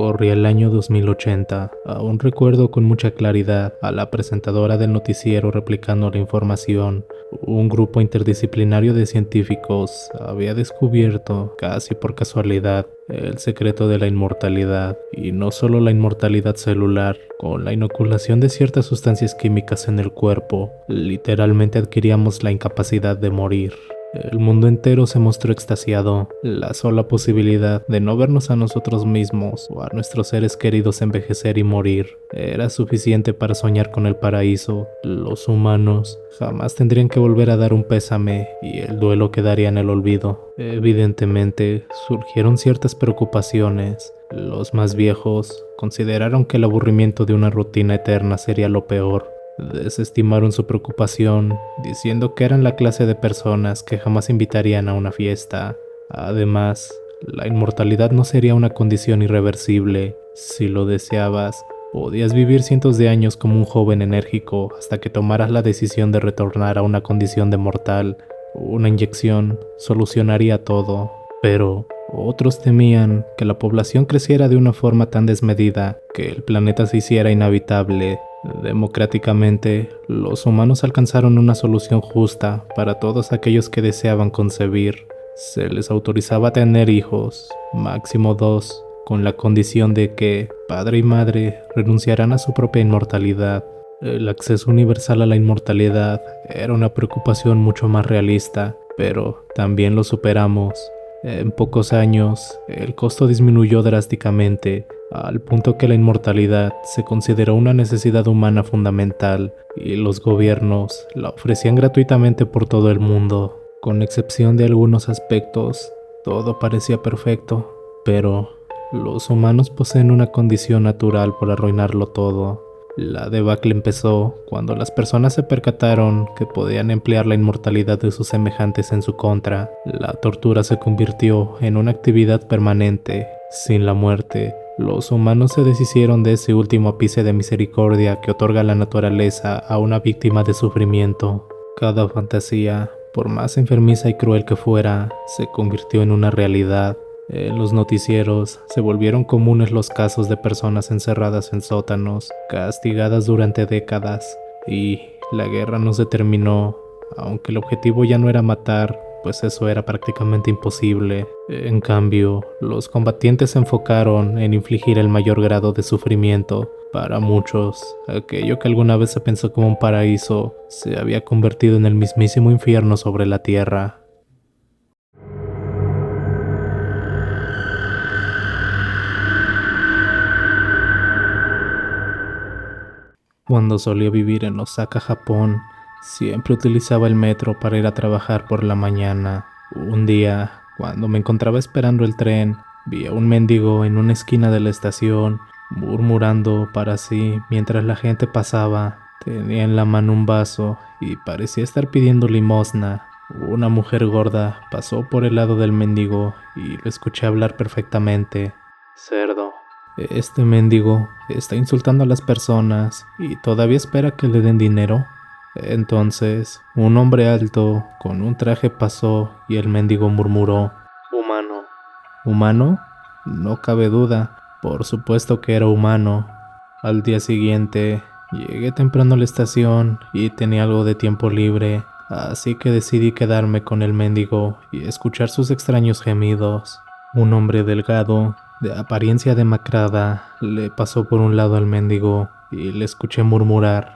Corría el año 2080. Aún recuerdo con mucha claridad a la presentadora del noticiero replicando la información. Un grupo interdisciplinario de científicos había descubierto, casi por casualidad, el secreto de la inmortalidad. Y no solo la inmortalidad celular, con la inoculación de ciertas sustancias químicas en el cuerpo, literalmente adquiríamos la incapacidad de morir. El mundo entero se mostró extasiado. La sola posibilidad de no vernos a nosotros mismos o a nuestros seres queridos envejecer y morir era suficiente para soñar con el paraíso. Los humanos jamás tendrían que volver a dar un pésame y el duelo quedaría en el olvido. Evidentemente, surgieron ciertas preocupaciones. Los más viejos consideraron que el aburrimiento de una rutina eterna sería lo peor. Desestimaron su preocupación, diciendo que eran la clase de personas que jamás invitarían a una fiesta. Además, la inmortalidad no sería una condición irreversible. Si lo deseabas, podías vivir cientos de años como un joven enérgico hasta que tomaras la decisión de retornar a una condición de mortal. Una inyección solucionaría todo, pero otros temían que la población creciera de una forma tan desmedida que el planeta se hiciera inhabitable. Democráticamente, los humanos alcanzaron una solución justa para todos aquellos que deseaban concebir. Se les autorizaba tener hijos, máximo 2, con la condición de que padre y madre renunciarán a su propia inmortalidad. El acceso universal a la inmortalidad era una preocupación mucho más realista, pero también lo superamos. En pocos años, el costo disminuyó drásticamente, al punto que la inmortalidad se consideró una necesidad humana fundamental y los gobiernos la ofrecían gratuitamente por todo el mundo. Con excepción de algunos aspectos, todo parecía perfecto, pero los humanos poseen una condición natural por arruinarlo todo. La debacle empezó cuando las personas se percataron que podían emplear la inmortalidad de sus semejantes en su contra. La tortura se convirtió en una actividad permanente. Sin la muerte, los humanos se deshicieron de ese último ápice de misericordia que otorga la naturaleza a una víctima de sufrimiento. Cada fantasía, por más enfermiza y cruel que fuera, se convirtió en una realidad. En los noticieros se volvieron comunes los casos de personas encerradas en sótanos, castigadas durante décadas, y la guerra no se terminó, aunque el objetivo ya no era matar, pues eso era prácticamente imposible. En cambio, los combatientes se enfocaron en infligir el mayor grado de sufrimiento. Para muchos, aquello que alguna vez se pensó como un paraíso se había convertido en el mismísimo infierno sobre la tierra. Cuando solía vivir en Osaka, Japón, siempre utilizaba el metro para ir a trabajar por la mañana. Un día, cuando me encontraba esperando el tren, vi a un mendigo en una esquina de la estación, murmurando para sí mientras la gente pasaba. Tenía en la mano un vaso y parecía estar pidiendo limosna. Una mujer gorda pasó por el lado del mendigo y lo escuché hablar perfectamente. Cerdo. Este mendigo está insultando a las personas y todavía espera que le den dinero. Entonces, un hombre alto con un traje pasó y el mendigo murmuró: humano. ¿Humano? No cabe duda, por supuesto que era humano. Al día siguiente, llegué temprano a la estación y tenía algo de tiempo libre, así que decidí quedarme con el mendigo y escuchar sus extraños gemidos. Un hombre delgado, de apariencia demacrada, le pasó por un lado al mendigo y le escuché murmurar: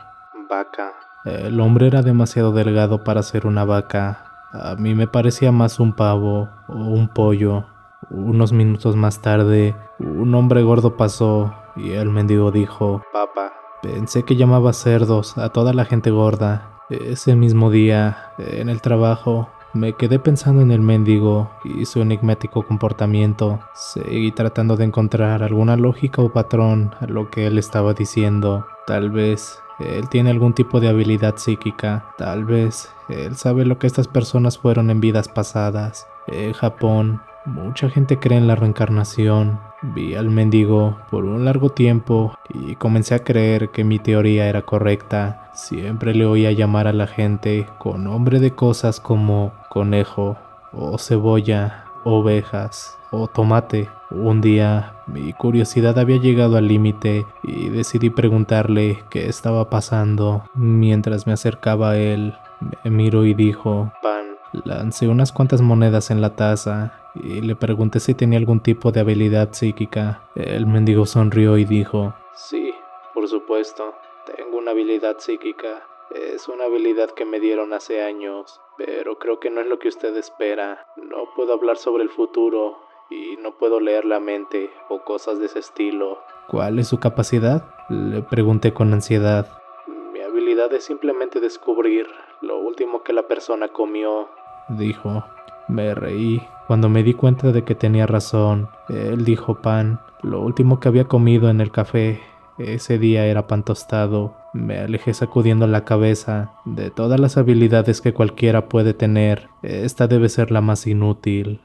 vaca. El hombre era demasiado delgado para ser una vaca. A mí me parecía más un pavo o un pollo. Unos minutos más tarde, un hombre gordo pasó y el mendigo dijo: papa. Pensé que llamaba cerdos a toda la gente gorda. Ese mismo día, en el trabajo, me quedé pensando en el mendigo y su enigmático comportamiento. Seguí tratando de encontrar alguna lógica o patrón a lo que él estaba diciendo. Tal vez él tiene algún tipo de habilidad psíquica. Tal vez él sabe lo que estas personas fueron en vidas pasadas. En Japón, mucha gente cree en la reencarnación. Vi al mendigo por un largo tiempo y comencé a creer que mi teoría era correcta. Siempre le oía llamar a la gente con nombre de cosas como conejo o cebolla ovejas o tomate. Un día mi curiosidad había llegado al límite y decidí preguntarle qué estaba pasando. Mientras me acercaba a él, me miró y dijo, pan. Lancé unas cuantas monedas en la taza y le pregunté si tenía algún tipo de habilidad psíquica. El mendigo sonrió y dijo, sí, por supuesto, tengo una habilidad psíquica. Es una habilidad que me dieron hace años, pero creo que no es lo que usted espera. No puedo hablar sobre el futuro y no puedo leer la mente o cosas de ese estilo. ¿Cuál es su capacidad? Le pregunté con ansiedad. Mi habilidad es simplemente descubrir lo último que la persona comió, dijo. Me reí. Cuando me di cuenta de que tenía razón, él dijo pan. Lo último que había comido en el café ese día era pan tostado. Me alejé sacudiendo la cabeza. De todas las habilidades que cualquiera puede tener, esta debe ser la más inútil.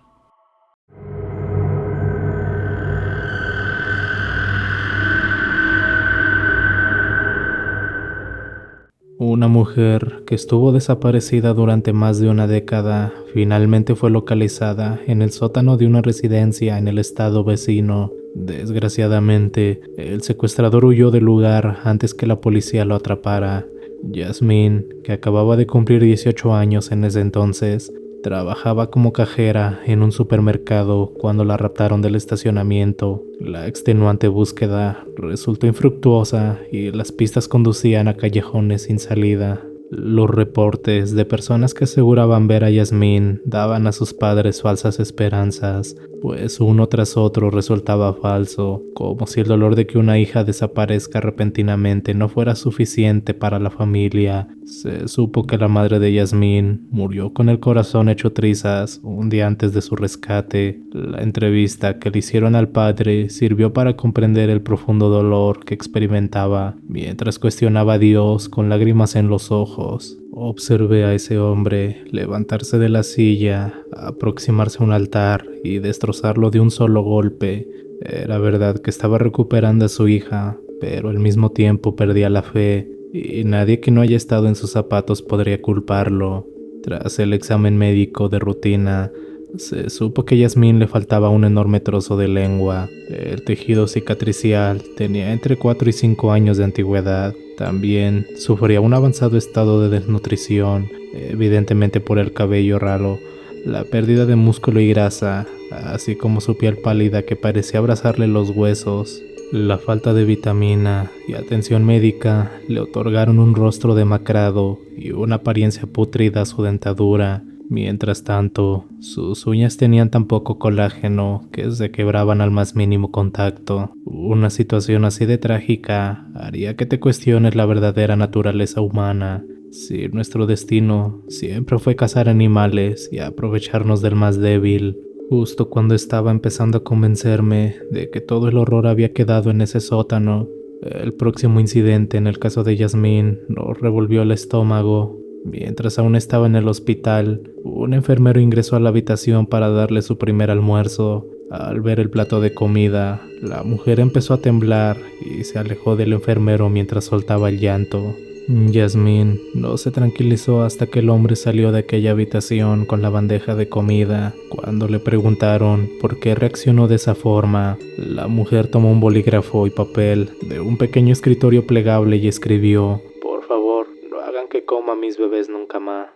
Una mujer que estuvo desaparecida durante más de una década finalmente fue localizada en el sótano de una residencia en el estado vecino. Desgraciadamente, el secuestrador huyó del lugar antes que la policía lo atrapara. Jasmine, que acababa de cumplir 18 años en ese entonces, trabajaba como cajera en un supermercado cuando la raptaron del estacionamiento. La extenuante búsqueda resultó infructuosa y las pistas conducían a callejones sin salida. Los reportes de personas que aseguraban ver a Jasmine daban a sus padres falsas esperanzas, pues uno tras otro resultaba falso, como si el dolor de que una hija desaparezca repentinamente no fuera suficiente para la familia. Se supo que la madre de Jasmine murió con el corazón hecho trizas un día antes de su rescate. La entrevista que le hicieron al padre sirvió para comprender el profundo dolor que experimentaba mientras cuestionaba a Dios con lágrimas en los ojos. Observé a ese hombre levantarse de la silla, aproximarse a un altar y destrozarlo de un solo golpe. Era verdad que estaba recuperando a su hija, pero al mismo tiempo perdía la fe, y nadie que no haya estado en sus zapatos podría culparlo. Tras el examen médico de rutina, se supo que a Jasmine le faltaba un enorme trozo de lengua. El tejido cicatricial tenía entre 4 y 5 años de antigüedad. También sufría un avanzado estado de desnutrición, evidentemente por el cabello raro, la pérdida de músculo y grasa, así como su piel pálida que parecía abrazarle los huesos. La falta de vitamina y atención médica le otorgaron un rostro demacrado y una apariencia pútrida a su dentadura. Mientras tanto, sus uñas tenían tan poco colágeno que se quebraban al más mínimo contacto. Una situación así de trágica haría que te cuestiones la verdadera naturaleza humana. Si nuestro destino siempre fue cazar animales y aprovecharnos del más débil. Justo cuando estaba empezando a convencerme de que todo el horror había quedado en ese sótano, el próximo incidente en el caso de Jasmine nos revolvió el estómago. Mientras aún estaba en el hospital, un enfermero ingresó a la habitación para darle su primer almuerzo. Al ver el plato de comida, la mujer empezó a temblar y se alejó del enfermero mientras soltaba el llanto. Jasmine no se tranquilizó hasta que el hombre salió de aquella habitación con la bandeja de comida. Cuando le preguntaron por qué reaccionó de esa forma, la mujer tomó un bolígrafo y papel de un pequeño escritorio plegable y escribió: "Por favor, no hagan que coma a mis bebés nunca más".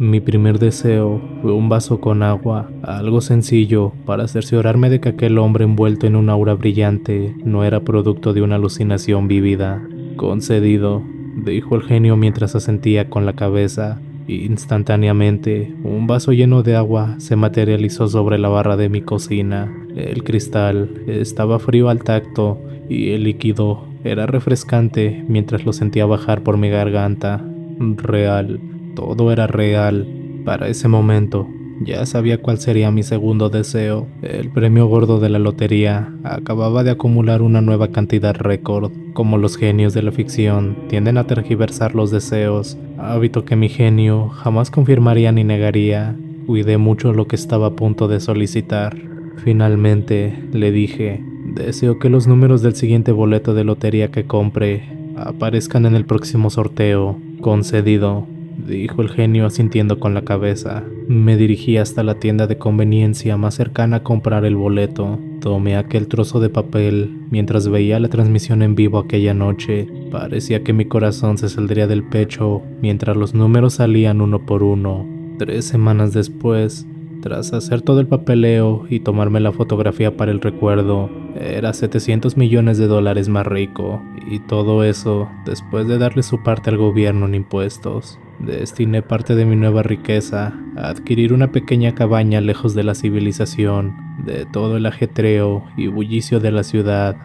Mi primer deseo fue un vaso con agua, algo sencillo para cerciorarme de que aquel hombre envuelto en un aura brillante no era producto de una alucinación vívida. Concedido, dijo el genio mientras asentía con la cabeza. Instantáneamente, un vaso lleno de agua se materializó sobre la barra de mi cocina. El cristal estaba frío al tacto y el líquido era refrescante mientras lo sentía bajar por mi garganta. Real. Todo era real. Para ese momento, ya sabía cuál sería mi segundo deseo. El premio gordo de la lotería acababa de acumular una nueva cantidad récord. Como los genios de la ficción tienden a tergiversar los deseos, hábito que mi genio jamás confirmaría ni negaría, cuidé mucho lo que estaba a punto de solicitar. Finalmente, le dije: Deseo que los números del siguiente boleto de lotería que compre aparezcan en el próximo sorteo. Concedido, dijo el genio asintiendo con la cabeza. Me dirigí hasta la tienda de conveniencia más cercana a comprar el boleto. Tomé aquel trozo de papel mientras veía la transmisión en vivo aquella noche. Parecía que mi corazón se saldría del pecho mientras los números salían uno por uno. 3 semanas después, tras hacer todo el papeleo y tomarme la fotografía para el recuerdo, era $700 millones más rico, y todo eso después de darle su parte al gobierno en impuestos. Destiné parte de mi nueva riqueza a adquirir una pequeña cabaña lejos de la civilización, de todo el ajetreo y bullicio de la ciudad.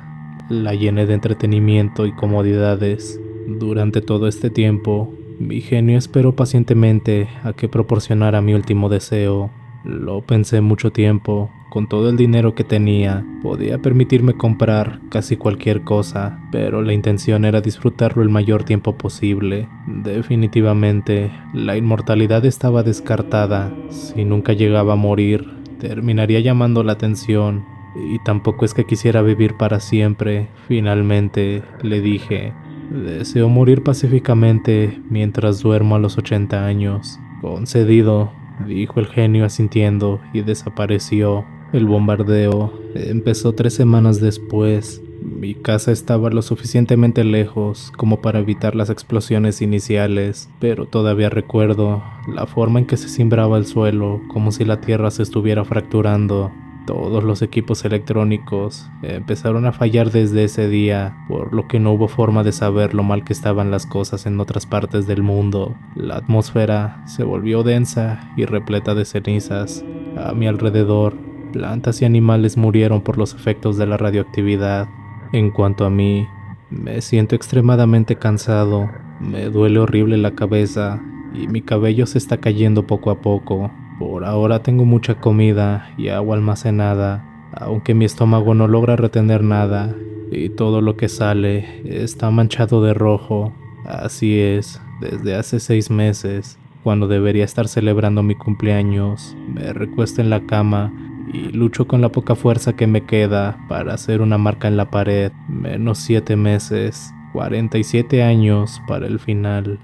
La llené de entretenimiento y comodidades. Durante todo este tiempo, mi genio esperó pacientemente a que proporcionara mi último deseo. Lo pensé mucho tiempo. Con todo el dinero que tenía, podía permitirme comprar casi cualquier cosa, pero la intención era disfrutarlo el mayor tiempo posible. Definitivamente, la inmortalidad estaba descartada. Si nunca llegaba a morir, terminaría llamando la atención. Y tampoco es que quisiera vivir para siempre. Finalmente, le dije, deseo morir pacíficamente mientras duermo a los 80 años. Concedido, dijo el genio asintiendo y desapareció. El bombardeo empezó 3 semanas después. Mi casa estaba lo suficientemente lejos como para evitar las explosiones iniciales, pero todavía recuerdo la forma en que se cimbraba el suelo, como si la tierra se estuviera fracturando. Todos los equipos electrónicos empezaron a fallar desde ese día, por lo que no hubo forma de saber lo mal que estaban las cosas en otras partes del mundo. La atmósfera se volvió densa y repleta de cenizas. A mi alrededor, plantas y animales murieron por los efectos de la radioactividad. En cuanto a mí, me siento extremadamente cansado, me duele horrible la cabeza y mi cabello se está cayendo poco a poco. Por ahora tengo mucha comida y agua almacenada, aunque mi estómago no logra retener nada y todo lo que sale está manchado de rojo. Así es, desde hace 6 meses, cuando debería estar celebrando mi cumpleaños, me recuesto en la cama y lucho con la poca fuerza que me queda para hacer una marca en la pared. Menos 7 meses, 47 años para el final.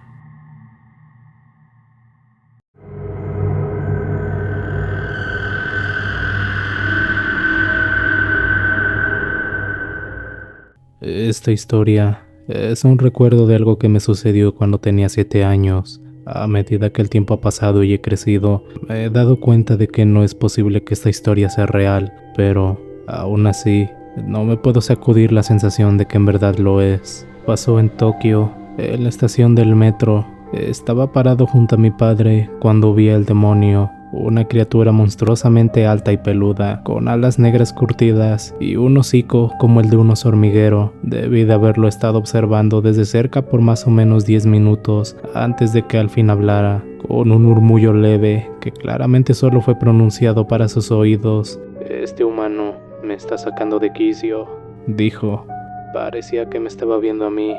Esta historia es un recuerdo de algo que me sucedió cuando tenía 7 años. A medida que el tiempo ha pasado y he crecido, me he dado cuenta de que no es posible que esta historia sea real, pero aún así, no me puedo sacudir la sensación de que en verdad lo es. Pasó en Tokio, en la estación del metro. Estaba parado junto a mi padre cuando vi al demonio. Una criatura monstruosamente alta y peluda, con alas negras curtidas y un hocico como el de un oso hormiguero. Debí de haberlo estado observando desde cerca por más o menos 10 minutos antes de que al fin hablara, con un murmullo leve que claramente solo fue pronunciado para sus oídos. «Este humano me está sacando de quicio», dijo. Parecía que me estaba viendo a mí.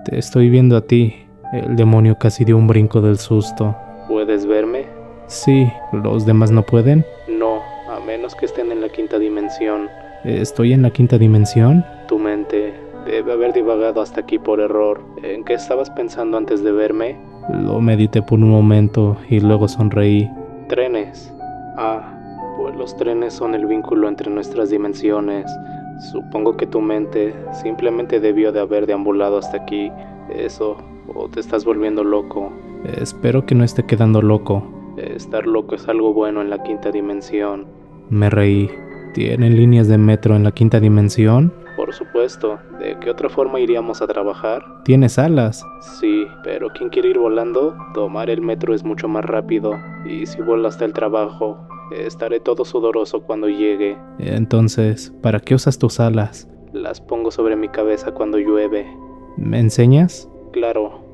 «Te estoy viendo a ti». El demonio casi dio un brinco del susto. «¿Puedes verme?» «Sí, ¿los demás no pueden?» «No, a menos que estén en la 5ª dimensión». «¿Estoy en la 5ª dimensión?» «Tu mente debe haber divagado hasta aquí por error. ¿En qué estabas pensando antes de verme?» Lo medité por un momento y luego sonreí. «Trenes. Ah, pues los trenes son el vínculo entre nuestras dimensiones. Supongo que tu mente simplemente debió de haber deambulado hasta aquí. Eso, o te estás volviendo loco». «Espero que no esté quedando loco». «Estar loco es algo bueno en la 5ª dimensión». Me reí. ¿Tienen líneas de metro en la 5ª dimensión? Por supuesto. ¿De qué otra forma iríamos a trabajar? ¿Tienes alas? Sí, pero ¿quién quiere ir volando? Tomar el metro es mucho más rápido. Y si vuelo hasta el trabajo, estaré todo sudoroso cuando llegue. Entonces, ¿para qué usas tus alas? Las pongo sobre mi cabeza cuando llueve. ¿Me enseñas? Claro.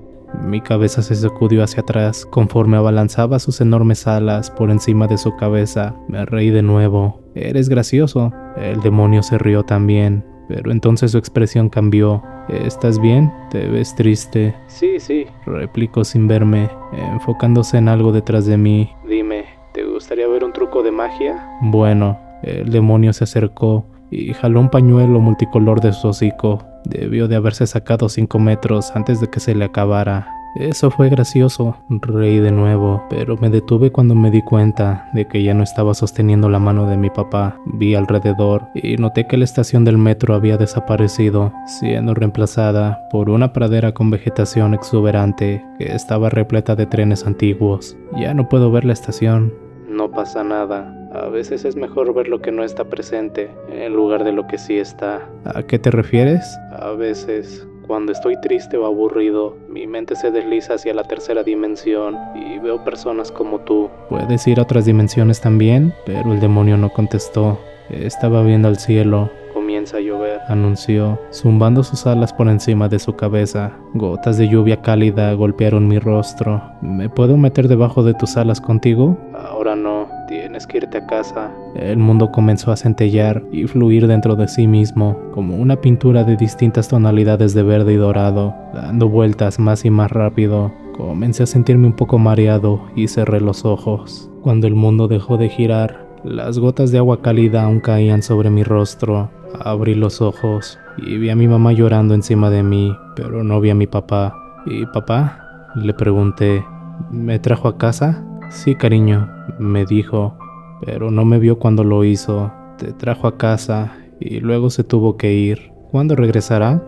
Mi cabeza se sacudió hacia atrás conforme abalanzaba sus enormes alas por encima de su cabeza. Me reí de nuevo. «Eres gracioso». El demonio se rió también, pero entonces su expresión cambió. «¿Estás bien? ¿Te ves triste?» Sí, replicó sin verme, enfocándose en algo detrás de mí. «Dime, ¿te gustaría ver un truco de magia?» Bueno, el demonio se acercó y jaló un pañuelo multicolor de su hocico. Debió de haberse sacado 5 metros antes de que se le acabara. Eso fue gracioso, reí de nuevo, pero me detuve cuando me di cuenta de que ya no estaba sosteniendo la mano de mi papá. Vi alrededor y noté que la estación del metro había desaparecido, siendo reemplazada por una pradera con vegetación exuberante que estaba repleta de trenes antiguos. Ya no puedo ver la estación. No pasa nada. A veces es mejor ver lo que no está presente en lugar de lo que sí está. ¿A qué te refieres? A veces, cuando estoy triste o aburrido, mi mente se desliza hacia la tercera dimensión y veo personas como tú. Puedes ir a otras dimensiones también, pero el demonio no contestó. Estaba viendo al cielo. Comienza a llover, anunció, zumbando sus alas por encima de su cabeza. Gotas de lluvia cálida golpearon mi rostro. ¿Me puedo meter debajo de tus alas contigo? Ahora no, tienes que irte a casa. El mundo comenzó a centellear y fluir dentro de sí mismo, como una pintura de distintas tonalidades de verde y dorado, dando vueltas más y más rápido. Comencé a sentirme un poco mareado y cerré los ojos. Cuando el mundo dejó de girar, las gotas de agua cálida aún caían sobre mi rostro. Abrí los ojos y vi a mi mamá llorando encima de mí, pero no vi a mi papá. ¿Y papá? Le pregunté. ¿Me trajo a casa? Sí, cariño, me dijo, pero no me vio cuando lo hizo. Te trajo a casa y luego se tuvo que ir. ¿Cuándo regresará?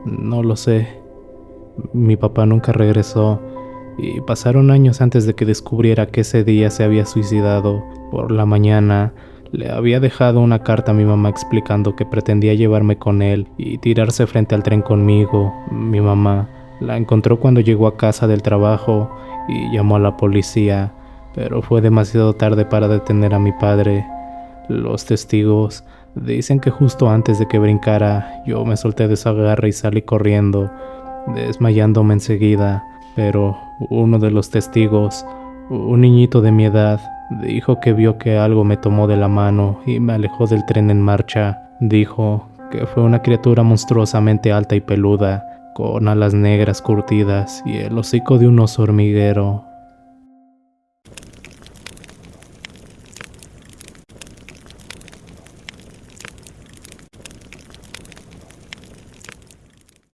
No lo sé. Mi papá nunca regresó y pasaron años antes de que descubriera que ese día se había suicidado. Por la mañana le había dejado una carta a mi mamá explicando que pretendía llevarme con él y tirarse frente al tren conmigo. Mi mamá la encontró cuando llegó a casa del trabajo y llamó a la policía, pero fue demasiado tarde para detener a mi padre. Los testigos dicen que justo antes de que brincara, yo me solté de su agarre y salí corriendo, desmayándome enseguida. Pero uno de los testigos, un niñito de mi edad, dijo que vio que algo me tomó de la mano y me alejó del tren en marcha. Dijo que fue una criatura monstruosamente alta y peluda, con alas negras curtidas y el hocico de un oso hormiguero.